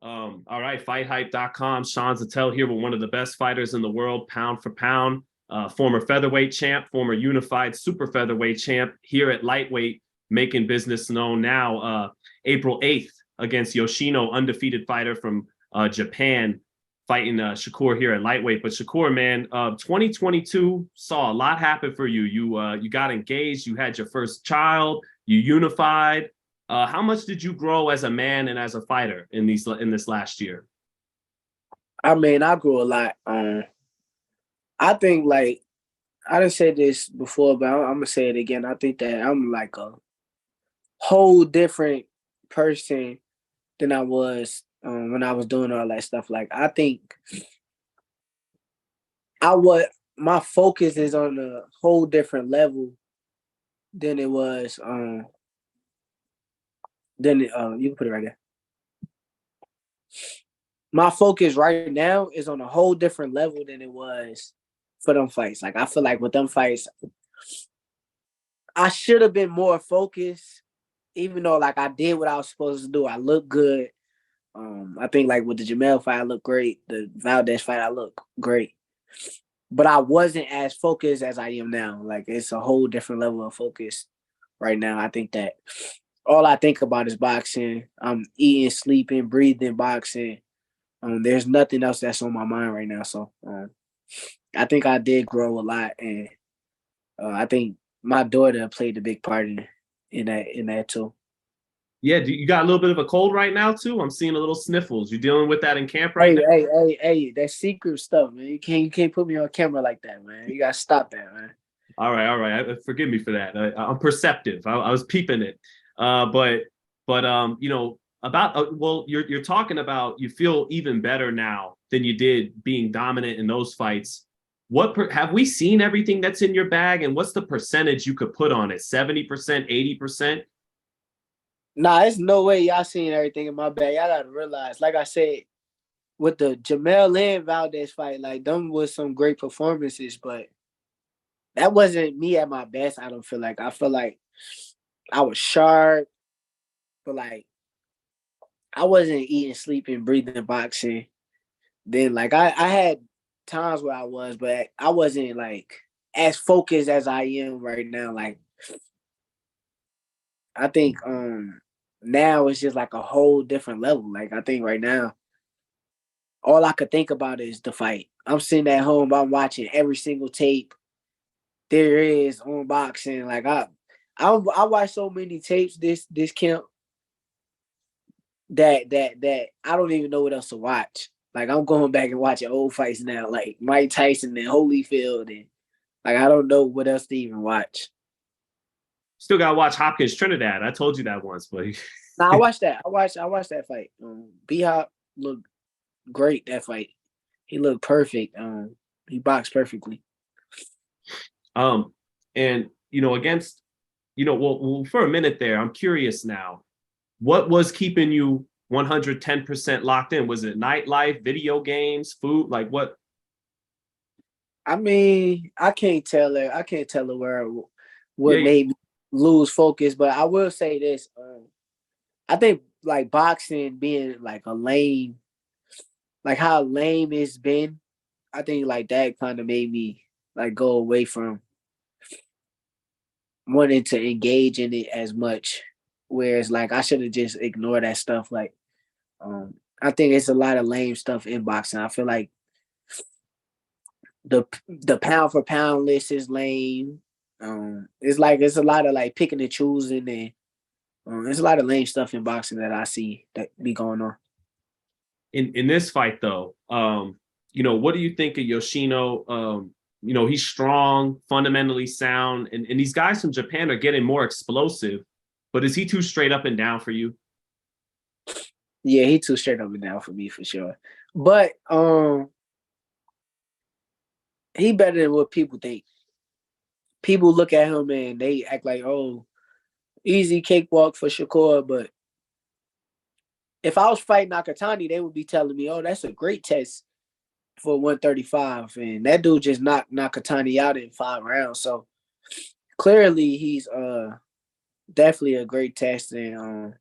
All right, FightHype.com. Sean Zittel here with one of the best fighters in the world, pound for pound. Former featherweight champ, former unified super featherweight champ here at lightweight, making business known now. April 8th against Yoshino, undefeated fighter from Japan, fighting Shakur here at lightweight. But Shakur, man, 2022 saw a lot happen for you. You got engaged, you had your first child, you unified. How much did you grow as a man and as a fighter in this last year? I mean, I grew a lot. I think like I done said this before, but I'm gonna say it again. I think that I'm like a whole different person than I was when I was doing all that stuff. Like I think my focus is on a whole different level than it was. You can put it right there. My focus right now is on a whole different level than it was for them fights. Like I feel like with them fights, I should have been more focused, even though like I did what I was supposed to do. I looked good. I think like with the Jamel fight, I looked great. The Valdez fight, I looked great. But I wasn't as focused as I am now. Like it's a whole different level of focus right now. I think that all I think about is boxing. I'm eating, sleeping, breathing, boxing. There's nothing else that's on my mind right now. So I think I did grow a lot, and I think my daughter played a big part in that too. Yeah, you got a little bit of a cold right now too. I'm seeing a little sniffles. You dealing with that in camp right now? Hey, that's secret stuff, man. You can't put me on camera like that, man. You gotta stop that, man. All right. Forgive me for that. I'm perceptive. I was peeping it. But you know, about well, you're talking about you feel even better now than you did being dominant in those fights. Have we seen everything that's in your bag, and what's the percentage you could put on it? 70%, 80%? Nah, there's no way y'all seen everything in my bag. Y'all gotta realize, like I said, with the Jamel and Valdez fight, like them was some great performances, but that wasn't me at my best. I don't feel like. I feel like I was sharp, but like I wasn't eating, sleeping, breathing, boxing. Then like I had times where I was, but I wasn't like as focused as I am right now. Like I think now it's just like a whole different level. Like I think right now, all I could think about is the fight. I'm sitting at home, I'm watching every single tape there is on boxing. Like I watched so many tapes this camp that I don't even know what else to watch. Like I'm going back and watching old fights now, like Mike Tyson and Holyfield, and like I don't know what else to even watch. Still gotta watch Hopkins Trinidad. I told you that once, but Nah, I watched that. I watched that fight. B Hop looked great that fight. He looked perfect. He boxed perfectly. And you know, against well, for a minute there, I'm curious now. What was keeping you 110% locked in? Was it nightlife, video games, food? Like what? I mean, I can't tell her. I can't tell her what Yeah, made me lose focus, but I will say this. I think like boxing being like a lame, like how lame it's been. I think like that kind of made me like go away from wanting to engage in it as much. Whereas like I should have just ignored that stuff. Like I think it's a lot of lame stuff in boxing. I feel like the pound for pound list is lame. It's a lot of like picking and choosing, and there's a lot of lame stuff in boxing that I see that be going on. in this fight though, what do you think of Yoshino? He's strong, fundamentally sound, and these guys from Japan are getting more explosive, but is he too straight up and down for you? Yeah, he too straight up and down for me for sure. But he better than what people think. People look at him and they act like, oh, easy cakewalk for Shakur. But if I was fighting Nakatani, they would be telling me, oh, that's a great test for 135. And that dude just knocked Nakatani out in 5 rounds. So clearly he's definitely a great test. And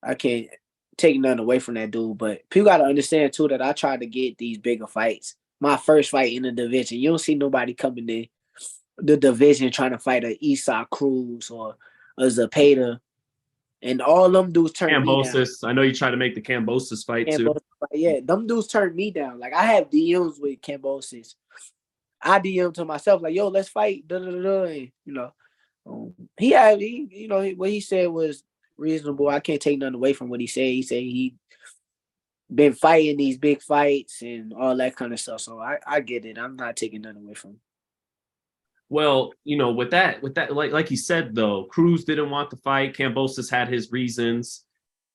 I can't taking nothing away from that dude, but people got to understand too that I tried to get these bigger fights. My first fight in the division, you don't see nobody coming in the division trying to fight a Esau Cruz or a Zapata, and all them dudes turned me down. Cambosis. I know you tried to make the Cambosis fight too. Yeah, them dudes turned me down. Like I have DMs with Cambosis. I DM to myself like, "Yo, let's fight." Da, da, da, da. And, you know, what he said was reasonable. I can't take nothing away from what he said. He said he been fighting these big fights and all that kind of stuff. So I get it. I'm not taking nothing away from him. Well, with that, like you said though, Cruz didn't want the fight. Cambosis had his reasons,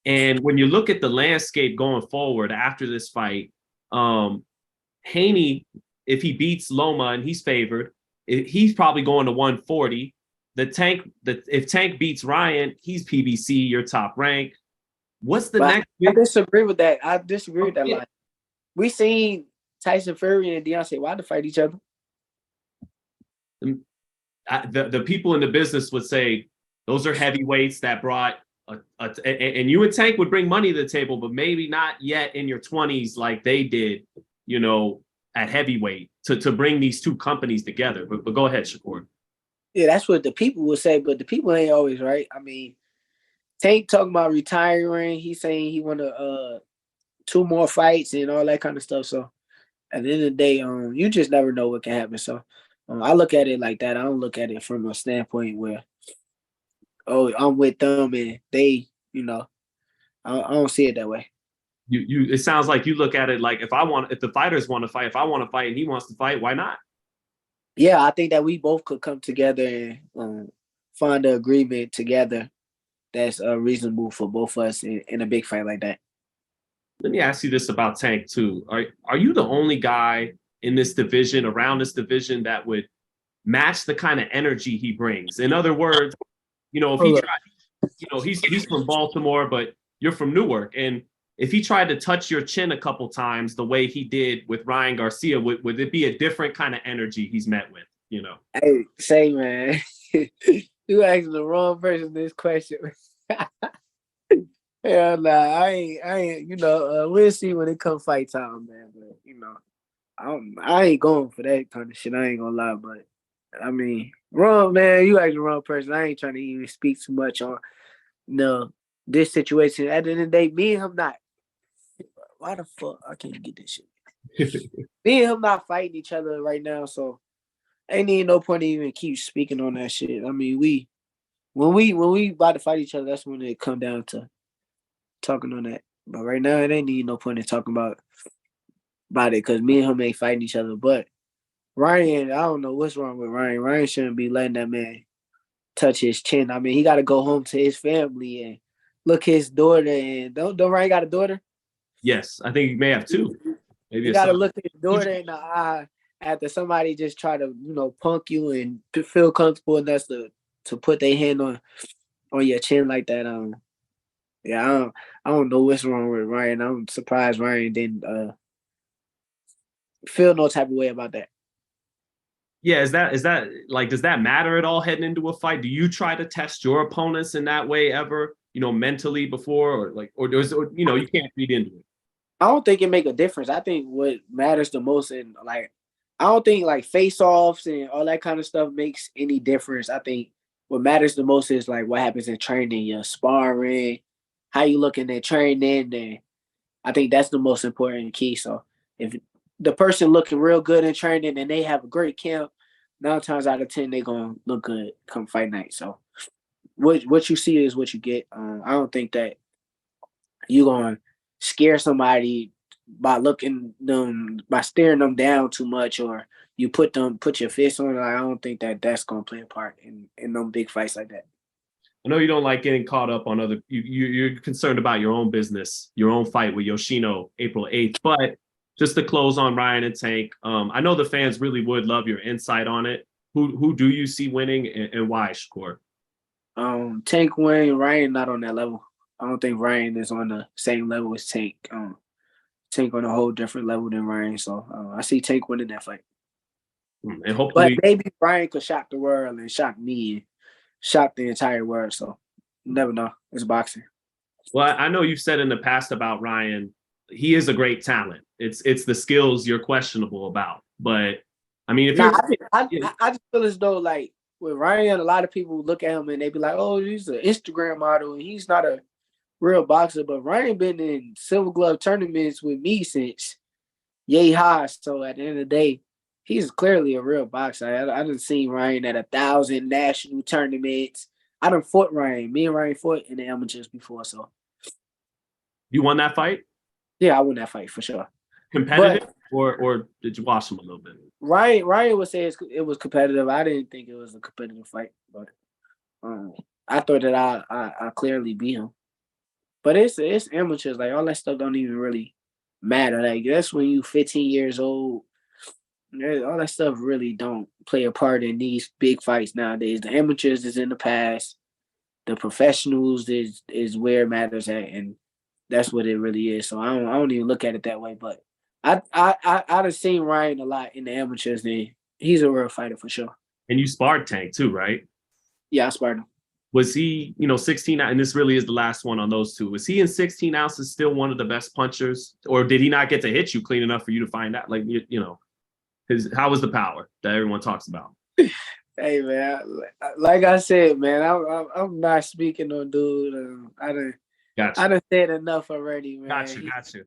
and when you look at the landscape going forward after this fight, Haney, if he beats Loma and he's favored, he's probably going to 140. If Tank beats Ryan, he's PBC, your top rank. What's the next? I disagree with that. I disagree with that line. We seen Tyson Fury and Deontay Wilder fight each other. The people in the business would say those are heavyweights that brought and you and Tank would bring money to the table, but maybe not yet in your 20s like they did, at heavyweight to bring these two companies together. But go ahead, Shakur. Yeah, that's what the people would say, but the people ain't always right. I mean, Tank talking about retiring. He's saying he want to 2 more fights and all that kind of stuff. So at the end of the day, you just never know what can happen. So I look at it like that. I don't look at it from a standpoint where, I'm with them and they, I don't see it that way. It sounds like you look at it like if the fighters want to fight, if I want to fight and he wants to fight, why not? Yeah, I think that we both could come together and find an agreement together that's reasonable for both of us in a big fight like that. Let me ask you this about Tank too. Are you the only guy in this division, around this division, that would match the kind of energy he brings? In other words, if he tried, he's from Baltimore, but you're from Newark, and if he tried to touch your chin a couple times the way he did with Ryan Garcia, would it be a different kind of energy he's met with? Hey, say, man, you asking the wrong person this question. Hell nah, I ain't. We'll see when it comes fight time, man. But I ain't going for that kind of shit. I ain't gonna lie, but I mean, wrong man. You asking the wrong person. I ain't trying to even speak too much on this situation. At the end of the day, me and him not. Why the fuck I can't get this shit? Me and him not fighting each other right now, so ain't even no point to even keep speaking on that shit. I mean, when we about to fight each other, that's when it come down to talking on that. But right now, it ain't even no point in talking about it because me and him ain't fighting each other. But Ryan, I don't know what's wrong with Ryan. Ryan shouldn't be letting that man touch his chin. I mean, he got to go home to his family and look his daughter. And don't Ryan got a daughter? Yes, I think he may have 2. Maybe you got to look at his daughter in the eye after somebody just try to, punk you and feel comfortable enough to put their hand on your chin like that. I don't know what's wrong with Ryan. I'm surprised Ryan didn't feel no type of way about that. Yeah, is that like, does that matter at all heading into a fight? Do you try to test your opponents in that way ever, mentally before, or you can't read into it? I don't think it make a difference. I think what matters the most I don't think face-offs and all that kind of stuff makes any difference. I think what matters the most is what happens in training, your sparring, how you looking at training, and I think that's the most important key. So if the person looking real good in training and they have a great camp, 9 times out of 10 they're gonna look good come fight night. So what you see is what you get. I don't think that you're gonna scare somebody by staring them down too much, or you put your fist on it. I don't think that that's gonna play a part in them big fights like that. I know you don't like getting caught up on other. You're concerned about your own business, your own fight with Yoshino April 8th. But just to close on Ryan and Tank, I know the fans really would love your insight on it. Who do you see winning and why, Shakur? Tank winning. Ryan not on that level. I don't think Ryan is on the same level as Tank. Tank on a whole different level than Ryan. So I see Tank winning that fight. And hopefully, but maybe Ryan could shock the world and shock me, and shock the entire world. So you never know. It's boxing. Well, I know you've said in the past about Ryan, he is a great talent. It's the skills you're questionable about. But I mean, if Nah, you're I just feel as though like with Ryan, a lot of people look at him and they be like, "Oh, he's an Instagram model and he's not a real boxer." But Ryan been in Silver Glove tournaments with me since yay high. So at the end of the day, he's clearly a real boxer. I done seen Ryan at 1,000 national tournaments. I done fought Ryan. Me and Ryan fought in the amateurs before. So you won that fight, yeah, I won that fight for sure. competitive, or did you watch him a little bit? Ryan would say it was competitive. I didn't think it was a competitive fight, but I thought that I clearly beat him. But it's amateurs. Like all that stuff don't even really matter. Like that's when you 15 years old. All that stuff really don't play a part in these big fights nowadays. The amateurs is in the past. The professionals is where it matters at, and that's what it really is. So I don't even look at it that way. But I've seen Ryan a lot in the amateurs, and he's a real fighter for sure. And you sparred Tank too, right? Yeah, I sparred him. Was he, 16, and this really is the last one on those two. Was he in 16 ounces still one of the best punchers, or did he not get to hit you clean enough for you to find out? Like, how was the power that everyone talks about? Hey man, like I said, man, I'm not speaking on dude. I done Gotcha. said enough already, man. Gotcha.